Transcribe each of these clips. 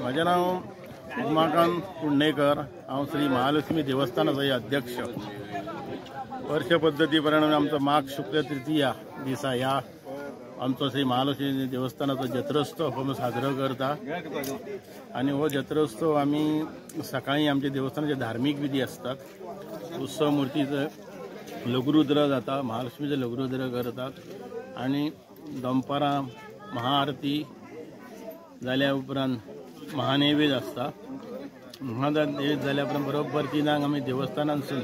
माझे नाव उमाकांत कुंडेकर। हांव श्री महालक्ष्मी देवस्थानाचो अध्यक्ष। वर्ष पद्धती प्रमाणे आमचो माघ शुक्ल तृतीया दिसा ह्या आमचो श्री महालक्ष्मी देवस्थानाचो जत्रोत्सव हो साजरो करता। आणि हो जत्रोत्सव आम्ही सकाळी आमच्या देवस्थानाचे धार्मिक विधी असतात। उत्सव मूर्तीचं लघुरुद्र जाता, महालक्ष्मीचं लघुरुद्र करतात आणि दनपारां महाआरती जाल्या उपरांत महानैवेद्य असता। महानैवेद्य जाल्या उपरांत बरोबर 3 आमी देवस्थानांसून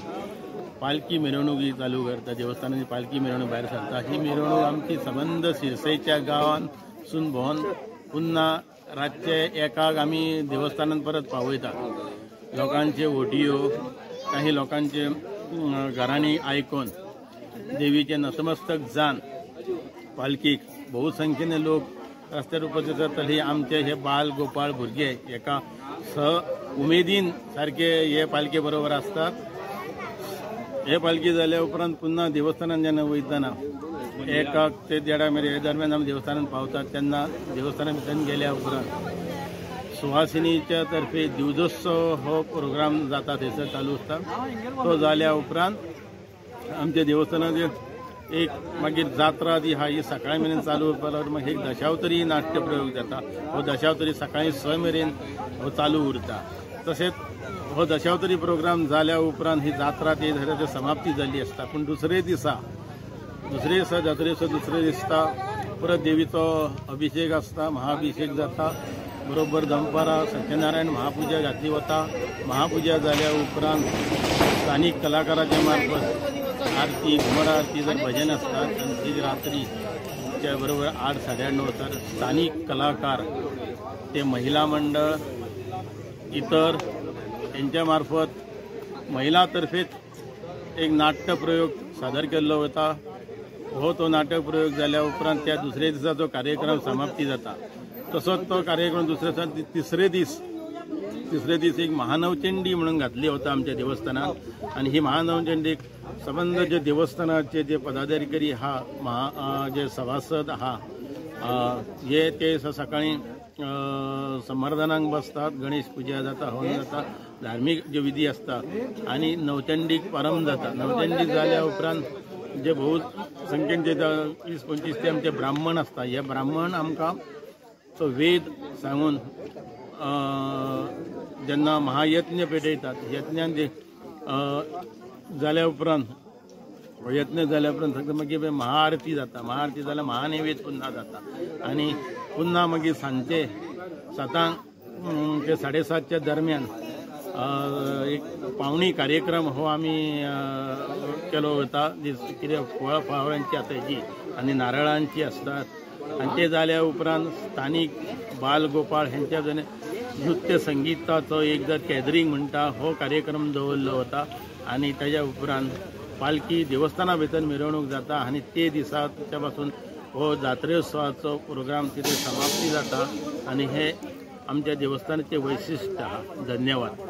पालखी मिरवणूक चालू करता। देवस्थानाची पालखी मिरवणूक भायर सरता। ही मिरवणूक आमची संबंध शिरसयच्या गांवांसून भोंवन पुन्हा रातचे 1 आमी देवस्थानांत परत पावयता। लोकांचे ओटयो, काही लोकांचे घरांनी आयकून देवीचे नतमस्तक जावन पालखीक बहुसंख्येने लोक रस्त्यार उपस्थित जातले। आमचे हे बाल गोपाळ भुरगे एका उमेदीन सारखे हे पालखे बरोबर असतात। हे पालखी जाल्या उपरांत पुन्हा देवस्थानात जेन्ना वयतना 1 ते 1:30 मेरेन हे दरम्यान आमी देवस्थानात पावतात। तेन्ना देवस्थाना भितर गेल्या उपरांत सुवासिनीच्या तर्फे दिवजोत्सव हो प्रोग्राम जाता, थंयसर चालू आसता। तो जाल्या उपरांत आमच्या देवस्थानाचे एक मागीर जात्रा जी हा ही सकाळी मेरेन चालू उरपाक मागीर एक दशावतरी नाट्य प्रयोग जाता। हो दशावतरी सकाळी 6 मेरेन हो चालू उरता। तशेंच हो दशावतरी प्रोग्राम जाल्या उपरांत ही जात्रा ती समाप्ती जाल्ली आसता। पूण दुसरे दिसा जात्रेचो दुसरे दिसता परत देवीचो अभिषेक आसता, महाअभिषेक जाता। बरोबर दनपारां सत्यनारायण महापुजा घातली वता। महापुजा जाल्या उपरांत स्थानीक कलाकाराच्या मार्फत आरती, घुमट आरती जर भजन असतात आणि ती रात्रीच्या बरोबर 8, 8:30 तर स्थानिक कलाकार ते महिला मंडळ इतर यांच्या मार्फत महिलातर्फेच एक नाट्य प्रयोग सादर केल्लो वता। हो तो नाट्य प्रयोग जाल्या उपरांत त्या दुसऱ्या दिसा जो कार्यक्रम समाप्ती जाता। तसोच तो कार्यक्रम दुसऱ्या तिसरे दीस एक महानवचंडी म्हणून घातली होता आमच्या देवस्थानात। आणि ही महानवचंडीक संबंध जे देवस्थानाचे जे पदाधिकारी जे सभासद हे ते सकाळी संवर्धनाक बसतात, गणेश पूजा जाता, हवन जाता, धार्मिक जे विधी असतात आणि नवचंडीक प्रारंभ जाता। नवचंडी जाल्या उपरांत जे बहुसंख्येन 20-25 ते आमचे ब्राह्मण असतात। हे ब्राह्मण आमकां तो वेद सांगून जेन्ना महायज्ञ पेटयतात, यज्ञान जे जाल्या उपरांत यत्न जाल्या उपरांत मागीर महाआरती जाता। महाआरती जाल्यार महानैवेद्य पुन्हा जाता आणि पुन्हा मागीर सांजचे 7 ते 7:30 दरम्यान एक पावणी कार्यक्रम हो आमी केलो वता। कितें फळांची आतांची आनी नारळांची असतात। आणि ते जाल्या उपरांत स्थानीक बाल गोपाळ हेंच्या नृत्य संगीताचो एक जर कॅदरिंग म्हणटा हो कार्यक्रम दवरलो वता। आणि ताच्या उपरांत पालखी देवस्थाना भितर मिरवणूक जाता आणि ते दिसाच्या पासून हो जात्रोत्सवाचो प्रोग्राम तिथे समाप्ती जाता। आणि हे आमच्या देवस्थानाचे वैशिष्ट्य। धन्यवाद।